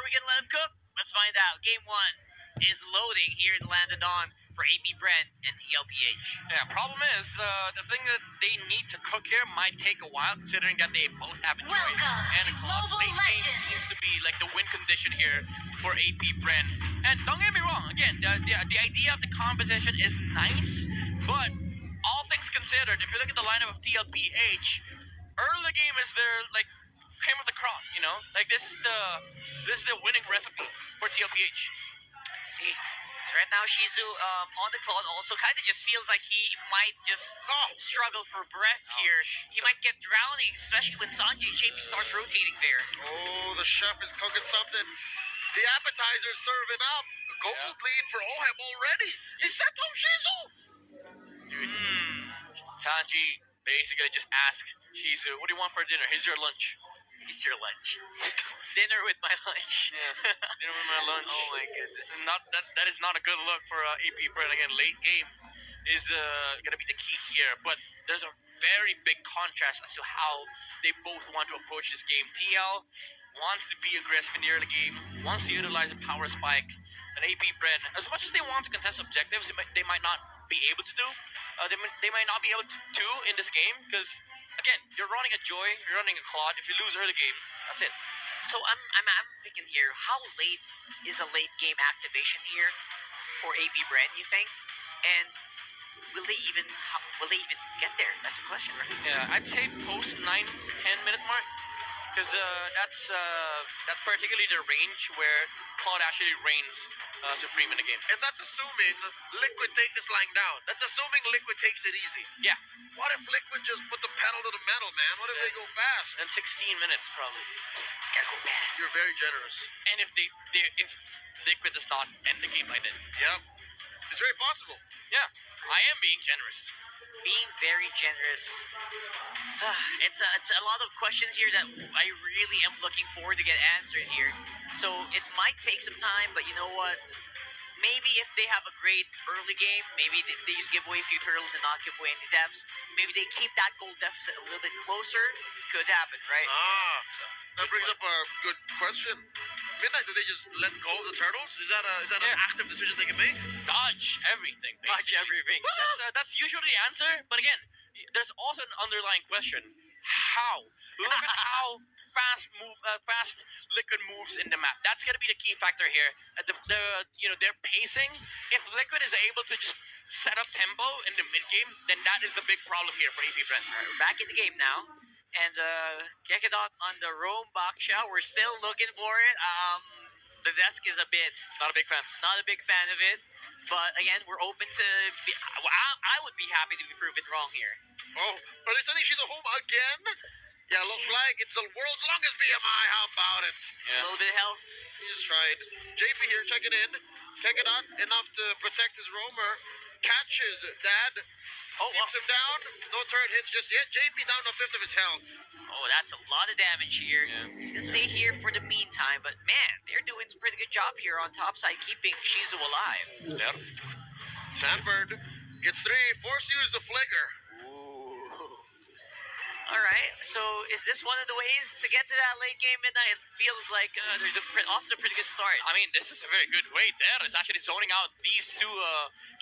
we gonna let him cook? Let's find out. Game 1 is loading here in the Land of Dawn for AP Brent and TLPH. Yeah, problem is, the thing that they need to cook here might take a while, considering that they both have a joy and a clock. Late game seems to be like the win condition here for AP Brent. And don't get me wrong, again, the idea of the composition is nice, but all things considered, if you look at the lineup of TLPH, early game is their like cream of the crop, you know? Like this is the winning recipe for TLPH. Let's see. So right now, Shizu on the clock also kind of just feels like he might just struggle for breath here. He might get drowning, especially when Sanji JP starts rotating there. Oh, the chef is cooking something. The appetizer's serving up. Gold lead for Oheb already. Iseto Shizu. Dude, Sanji basically just asked Shizu, what do you want for dinner? Here's your lunch. Here's your lunch. Dinner with my lunch. Yeah, dinner with my lunch. Oh my goodness. That is not a good look for AP Brent. Again, late game is gonna be the key here, but there's a very big contrast as to how they both want to approach this game. TL wants to be aggressive in the early game, wants to utilize a power spike, and AP Brent, as much as they want to contest objectives, they might not be able to do. They might not be able to in this game because, again, you're running a Joy, you're running a Claude. If you lose early game, that's it. So I'm thinking here, how late is a late game activation here for AP Brand, you think? And will they even get there? That's a question, right? Yeah, I'd say post 9-10 minute mark, because that's particularly the range where Claude actually reigns supreme in the game. And that's assuming Liquid take this line down. That's assuming Liquid takes it easy. Yeah. What if Liquid just put the pedal to the metal, man? What if they go fast? And 16 minutes probably. Gotta go fast. You're very generous. And if if Liquid does not end the game by then. Yep. It's very possible. Yeah, I am being generous. Being very generous. It's a lot of questions here that I really am looking forward to get answered here. So it might take some time, but you know what? Maybe if they have a great early game, maybe they just give away a few turtles and not give away any deaths. Maybe they keep that gold deficit a little bit closer. Could happen, right? That brings up a good question. Midnight, do they just let go of the turtles? Is that an active decision they can make? Dodge everything. Dodge basically. everything. That's usually the answer. But again, there's also an underlying question: how? Look at how fast Liquid moves in the map. That's gonna be the key factor here. Their pacing. If Liquid is able to just set up tempo in the mid game, then that is the big problem here for AP Brent. Right, we're back in the game now. And Gekadot on the Rome Baksha. We're still looking for it. The desk is Not a big fan. not a big fan of it. But again, we're open to. I would be happy to be proven wrong here. Oh, are they saying she's at home again? Yeah, looks like it's the world's longest BMI. How about it? Just a little bit of health. He just tried. JP here checking in. Kekadot enough to protect his roamer. Catches Dad. Keeps him down. No turret hits just yet. JP down to a fifth of his health. Oh, that's a lot of damage here. Yeah. He's gonna stay here for the meantime, but man, they're doing a pretty good job here on top side, keeping Shizu alive. Yep. Sanford gets 3. Force use the flicker. All right, so is this one of the ways to get to that late game midnight? It feels like there's often a pretty good start. I mean, this is a very good way. There is actually zoning out these two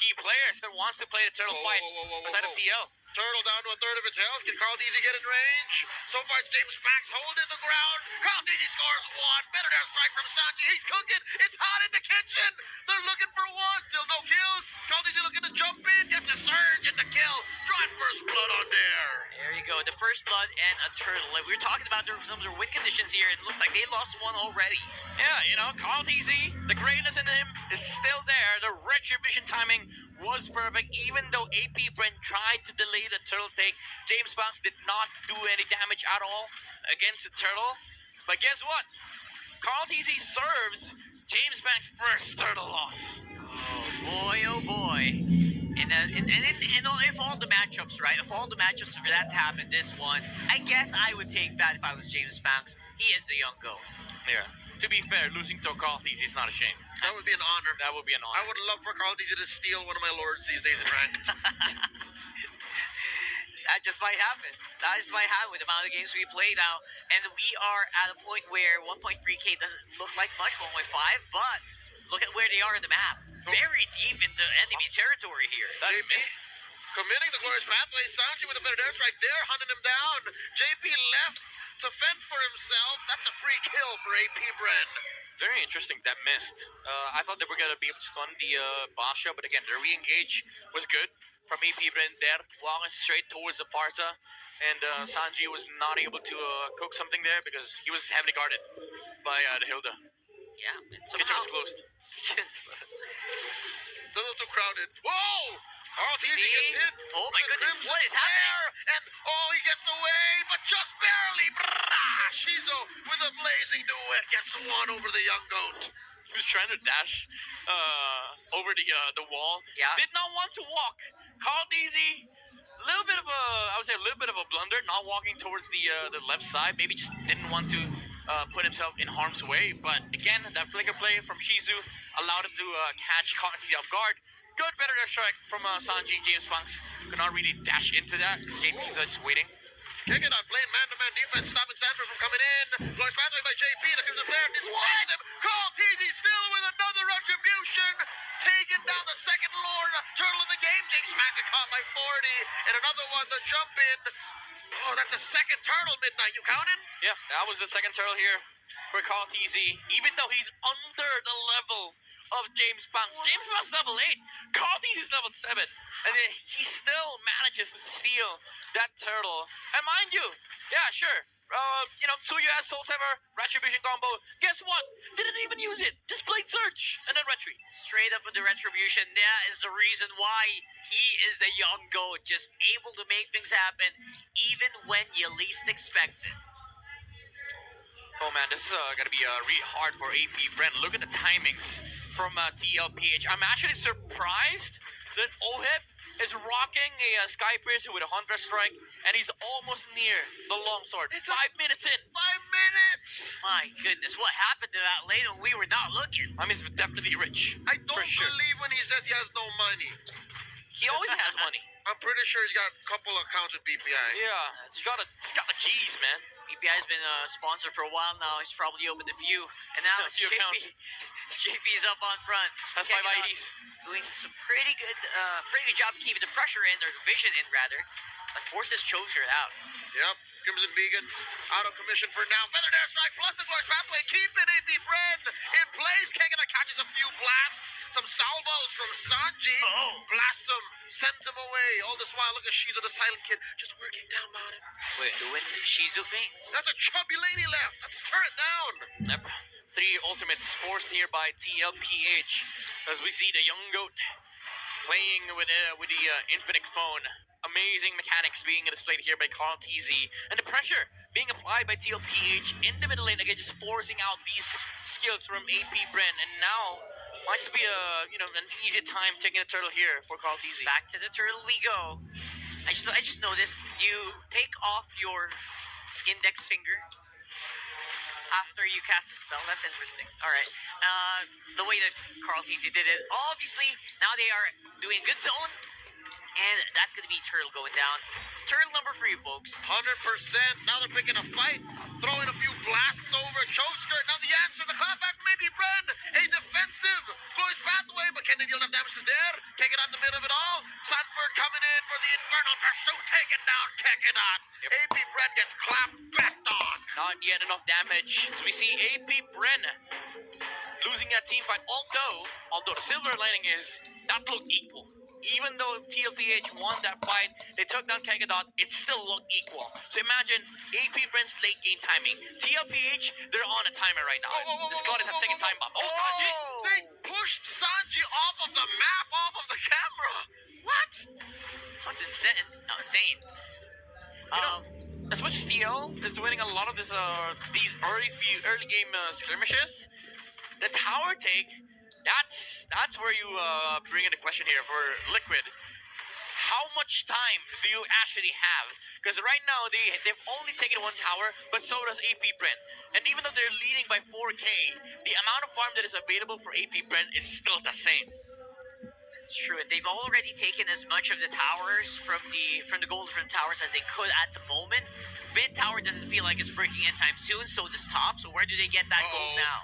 key players that wants to play the turtle fight aside of TL. Turtle down to a third of its health. Can Carl Deasy get in range? So far, it's James Banks holding the ground. Carl Deasy scores 1. Better air strike from Sanji. He's cooking. It's hot in the kitchen. They're looking for 1. Still no kills. Carl Deasy looking to jump in. Gets a surge at the kill. Drawing first blood on there. There you go. The first blood and a turtle. Like we were talking about some of their win conditions here. It looks like they lost 1 already. Yeah, Carl TZ, the greatness in him is still there. The retribution timing was perfect. Even though AP Brent tried to delay the turtle take, James Banks did not do any damage at all against the turtle. But guess what? Carl TZ serves James Banks' first turtle loss. Oh boy. And if all the matchups, right? If all the matchups for that to happen, this one, I guess I would take that if I was James Banks. He is the young goat. Yeah. To be fair, losing to Carl TZ is not a shame. That would be an honor. That would be an honor. I would love for Carl Deasy to steal one of my lords these days in rank. That just might happen. That just might happen with the amount of games we play now. And we are at a point where 1.3K doesn't look like much, 1.5, but look at where they are in the map. Very deep into enemy territory here. That JP missed. committing the glorious pathway. Sanji with a better airstrike there, hunting him down. JP left to fend for himself. That's a free kill for AP Bren. Very interesting that missed. I thought they were gonna be able to stun the Basha, but again, the re-engage was good from AP Bren there, walking straight towards the Farsa, and Sanji was not able to cook something there because he was heavily guarded by the Hilda. Yeah, and Kitchen somehow... was closed. A little too crowded. Whoa! Carl Teasy gets hit. Oh my with a goodness, crimson what is happening? flare, and he gets away, but just barely. Brrrah! Shizo with a blazing duet gets one over the young goat. He was trying to dash over the wall. Yeah. Did not want to walk. Called easy. Little bit of I would say a little bit of a blunder, not walking towards the left side. Maybe just didn't want to put himself in harm's way. But again, that flicker play from Shizu allowed him to catch Cotton Easy off guard. Good better strike from Sanji. James Punks could not really dash into that because JP's just waiting. Kicking on playing man-to-man defense, stopping Sandra from coming in. Glorious pathway by JP, the crimson flare displays him. Carl Teasy still with another retribution. Taking down the second Lord Turtle of the game. James Massick caught by 40. And another one, the jump in. Oh, that's a second turtle, Midnight. You counted? Yeah, that was the second turtle here for Call TZ. Even though he's under the level of James Punks. James Punks level 8. Call TZ is level 7. And then he still manages to steal that turtle. And mind you, yeah, sure. Tsuyu has Soul Saver, Retribution combo. Guess what? Didn't even use it. Just played Search and then Retri. Straight up with the retribution. That is the reason why he is the young goat, just able to make things happen even when you least expect it. Oh man, this is gonna be really hard for AP Brent. Look at the timings from TLPH. I'm actually surprised that Oheb is rocking a Sky Piercer with a Hunter Strike, and he's almost near the Longsword. It's 5 minutes in. 5 minutes. My goodness, what happened to that lane when we were not looking? I mean, he's definitely rich. I don't For sure. believe when he says he has no money. He always has money. I'm pretty sure he's got a couple accounts with BPI. Yeah, he's got the G's, man. BPI's been a sponsor for a while now. He's probably opened a few. And now A few accounts. JP's up on front. Has 5 IDs. Doing some pretty good job keeping the pressure in, or vision in rather. But forces Choser out. Yep. Crimson Vegan out of commission for now. Feathered airstrike plus the Glorious Pathway. Keeping AP Bren in place. Kegana catches a few blasts. Some salvos from Sanji. Oh. Blasts him. Sends him away. All this while, look at Shizu, the silent kid, just working down on him. Wait, doing Shizu things. That's a chubby lady left. That's a turret down. Yep. 3 ultimates forced here by TLPH as we see the young goat playing with the Infinix phone. Amazing mechanics being displayed here by Carl TZ, and the pressure being applied by TLPH in the middle lane, again just forcing out these skills from AP Bren, and now might just be an easy time taking a turtle here for Carl TZ. Back to the turtle we go. I just noticed you take off your index finger after you cast a spell. That's interesting. All right. The way that Carl TZ did it. Obviously, now they are doing a good zone. And that's going to be Turtle going down. Turtle number 3, folks. 100%. Now they're picking a fight. Throwing a few blasts over Chosker. Now the answer, the clapback from AP Bren. A defensive Glorious Pathway, but can they deal enough damage to there? Can't get out in the middle of it all. Sanford coming in for the Infernal Pursuit. Taking down Kekinot. Yep. AP Bren gets clapped backed on. Not yet enough damage. So we see AP Bren losing that team fight. Although the silver lining is that looked equal. Even though TLPH won that fight, they took down Kegadot, it still looked equal. So imagine AP Bren's late game timing. TLPH, they're on a timer right now. This god is at second time bomb. Oh, Sanji! They pushed Sanji off of the map, off of the camera. What? That was insane. As much as TL is winning a lot of these early game skirmishes, the tower take, that's where you bring in the question here for Liquid. How much time do you actually have? Because right now they've only taken 1 tower, but so does AP Brent. And even though they're leading by 4K, the amount of farm that is available for AP Brent is still the same. It's true. And they've already taken as much of the towers from the gold from towers as they could at the moment. Mid tower doesn't feel like it's breaking anytime soon, so does top. So where do they get that gold Uh-oh. now?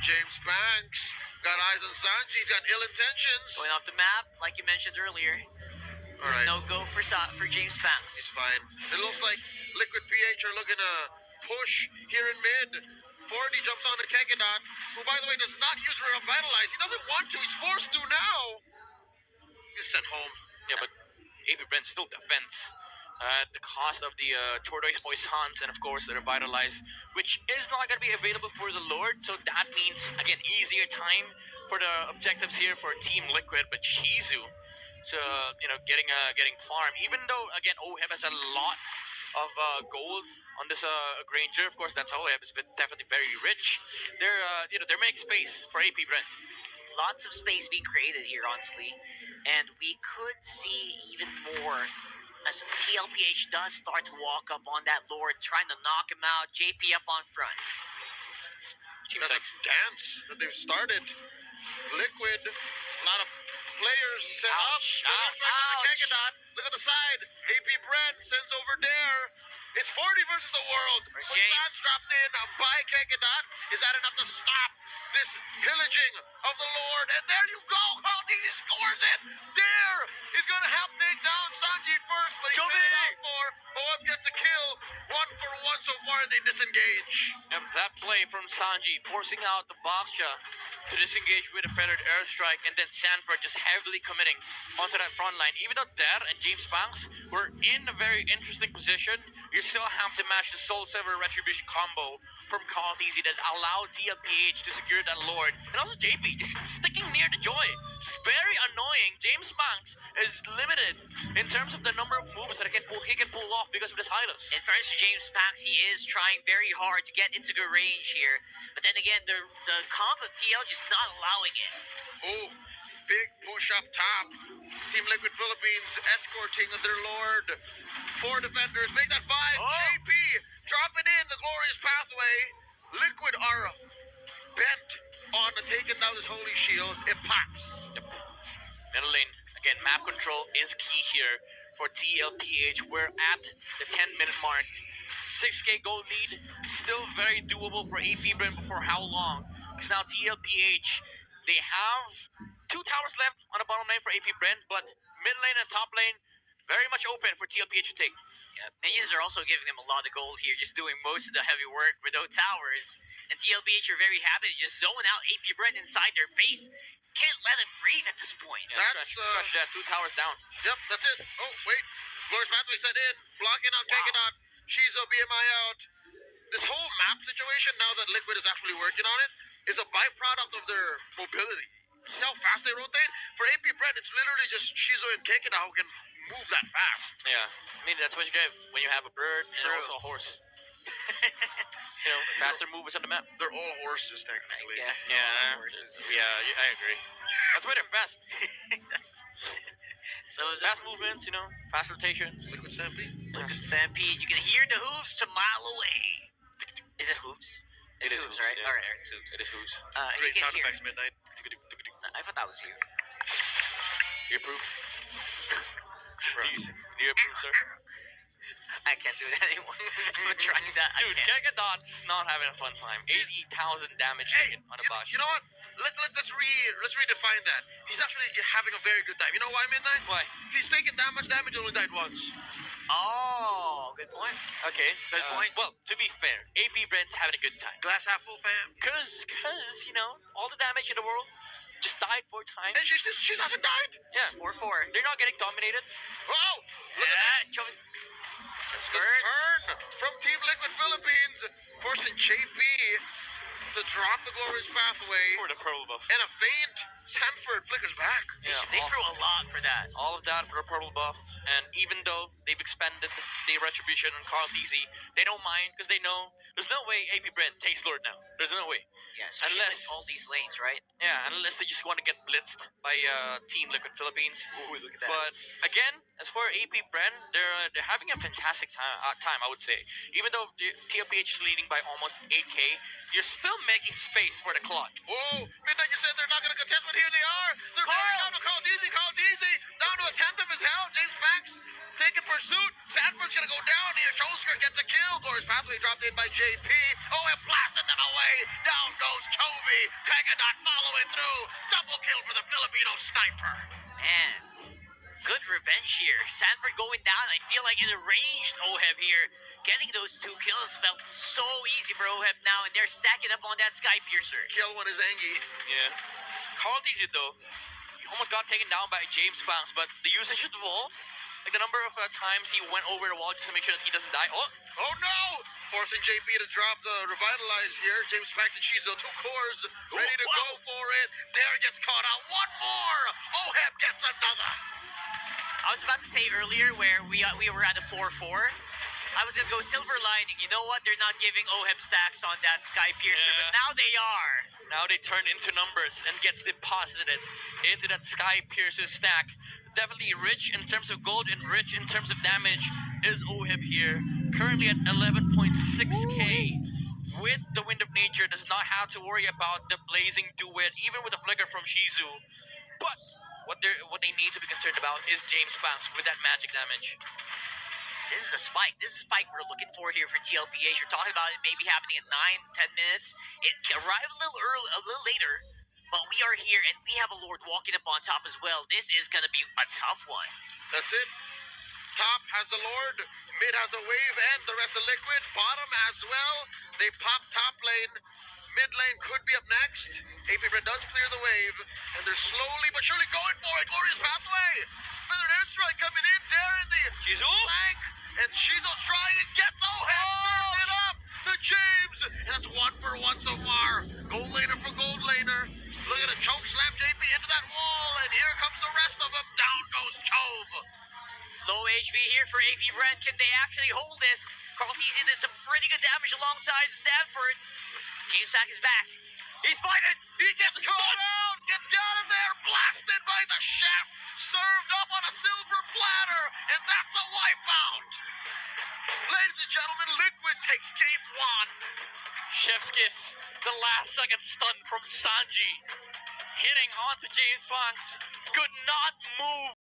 James Banks got eyes on Sanji. He's got ill intentions. Going off the map, like you mentioned earlier. So All right. no go for James Banks. He's fine. It looks like Liquid PH are looking to push here in mid. 40 jumps on to Kekedot, who, by the way, does not use Revitalize. He doesn't want to. He's forced to now. He's sent home. Yeah, but AP Brent still defends at the cost of the Tortoise Poissons and, of course, the Revitalize, which is not going to be available for the Lord. So that means, again, easier time for the objectives here for Team Liquid. But Shizu, so, getting farm. Even though, again, OHEB has a lot of gold on this Granger. Of course, that's OHEB is definitely very rich. They're making space for AP Brent. Lots of space being created here, honestly. And we could see even more as TLPH does start to walk up on that Lord, trying to knock him out. JP up on front. That's a dance that they've started. Liquid, a lot of players set up. Ouch, Ouch. ouch. Look at the side. AP Brent sends over there. It's 40 versus the world. Where's When James? shots dropped in by Kekedot, is that enough to stop this pillaging of the Lord? And there you go. He scores it. There is going to help take down Sanji first, but he's Jovi! been out for. OM gets a kill. 1 for 1 so far, and they disengage. Yep, that play from Sanji forcing out the Baksha to disengage with a feathered airstrike, and then Sanford just heavily committing onto that front line. Even though Der and James Banks were in a very interesting position, you still have to match the Soul Silver Retribution combo from Call Easy that allowed TLPH to secure that Lord. And also JP just sticking near the Joy. It's very annoying. James Banks is limited in terms of the number of moves that he can pull off because of this Hylos. In fairness to James Banks, he is trying very hard to get into good range here. But then again, the comp of TL just not allowing it. Oh, big push up top. Team Liquid Philippines escorting their Lord. 4 defenders, make that 5. JP, drop it in the glorious pathway. Liquid are bent on taking down this holy shield. It pops. Yep. Middle lane, again, map control is key here for TLPH. We're at the 10-minute mark. 6k gold lead, still very doable for AP Brent, but for how long? Because now TLPH, they have 2 towers left on the bottom lane for AP Brent, but mid lane and top lane, very much open for TLPH to take. Yeah, minions are also giving them a lot of gold here, just doing most of the heavy work without towers. And TLPH are very happy to just zone out AP Brent inside their base. Can't let him breathe at this point. Yeah, That's, scratch that, 2 towers down. Yep, that's it. Oh, wait. Glorious pathway set in. Blocking out, taking out. Shizo, BMI out. This whole map situation, now that Liquid is actually working on it, is a byproduct of their mobility. See how fast they rotate? For AP Brent, it's literally just Shizo and Kekedot who can move that fast. Yeah, I mean, that's what you get when you have a bird and True. also a horse. Faster movers on the map. They're all horses, technically. Yes. Yeah, I agree. That's why they're fast. That's, so Fast movements, fast rotations. Liquid Stampede. Liquid Stampede, you can hear the hooves to mile away. Is it hooves? It It's is hooves, hooves, right? yeah. Alright, it's hooves. It is who's. And Great you can sound hear. effects, Midnight. I thought that was you. You approve? Congrats. Do you approve, sir? I can't do that anymore. I'm trying that. Dude, I can't. Kekedot's not having a fun time. 80,000 damage Hey, taken on a Bash. you know what? Let's redefine that. He's actually having a very good time. You know why, Midnight? Why? He's taken that much damage, only died once. Oh, good point. Okay. Good point. Well, to be fair, AP Brent's having a good time. Glass half full, fam. Cause, all the damage in the world just died 4 times. And she hasn't died. Yeah. 4-4. They're not getting dominated. Oh, look at Yeah, Joey. the turn from Team Liquid Philippines, forcing JP to drop the glorious pathway. For the purple buff. And a feint. Sanford flickers back. Yeah, They threw a lot for that. all of that for the purple buff. And even though they've expended the retribution on Carl DZ, they don't mind because they know there's no way AP Brent takes Lord now. There's no way. Yeah, especially Unless- with all these lanes, right? Yeah, unless they just want to get blitzed by Team Liquid Philippines. Ooh, look at that. But again, as for AP Bren, they're having a fantastic time, I would say. Even though the TLPH is leading by almost 8K, you're still making space for the clock. Whoa, Midnight, you said they're not going to contest, but here they are. They're running down to Call Deasy, down to a tenth of his health. James Banks taking pursuit. Sanford's going to go down here. Chosker gets a kill. Glorious Pathway dropped in by JP. Oh, and blasted them away. Down goes Chovy. Pegadot following through. Double kill for the Filipino sniper. Man, good revenge here. Sanford going down. I feel like it arranged Oheb here. Getting those 2 kills felt so easy for Oheb now, and they're stacking up on that Sky Piercer. Kill one is Angie. Yeah. Carl DZ, though, he almost got taken down by James Banks, but the usage of the walls, like the number of times he went over the wall just to make sure that he doesn't die. Oh no! Forcing JP to drop the revitalize here. James Banks and Shizo, 2 cores, ready to go for it. Dare gets caught out. One more! Oheb gets another. I was about to say earlier where we were at a 4-4. I was going to go Silver Lining. You know what? They're not giving Oheb stacks on that Sky Piercer, but now they are. Now they turn into numbers and gets deposited into that Sky Piercer stack. Definitely rich in terms of gold and rich in terms of damage is Oheb here. Currently at 11.6k. With the Wind of Nature, does not have to worry about the Blazing Duet, even with the flicker from Shizu. But what they need to be concerned about is James Banks with that magic damage. This is the spike. This is the spike we're looking for here for TLPH. We're talking about it maybe happening in 9-10 minutes. It arrived a little early, a little later, but we are here and we have a Lord walking up on top as well. This is going to be a tough one. That's it. Top has the Lord, mid has a wave, and the rest of Liquid. Bottom as well. They pop top lane. Mid lane could be up next. APBR does clear the wave, and they're slowly but surely going for it. Glorious Pathway. Feathered airstrike coming in there in the Shizu? flank. And Shizo's trying and gets Oheb. Serves it up to James. And that's 1 for 1 so far. Gold laner for gold laner. Look at it. Choke slam JP into that wall. And here comes the rest of them. Down goes Chove. Low HP here for AP Brent. Can they actually hold this? Carl Teasy did some pretty good damage alongside Sanford. James Pack is back. He's fighting. He gets caught out. Gets out of there. Blasted by the chef. Served up on a silver platter. And that's a wipeout. Ladies and gentlemen, Liquid takes game 1. Chef's kiss, the last second stun from Sanji. Hitting onto James Banks. Could not move.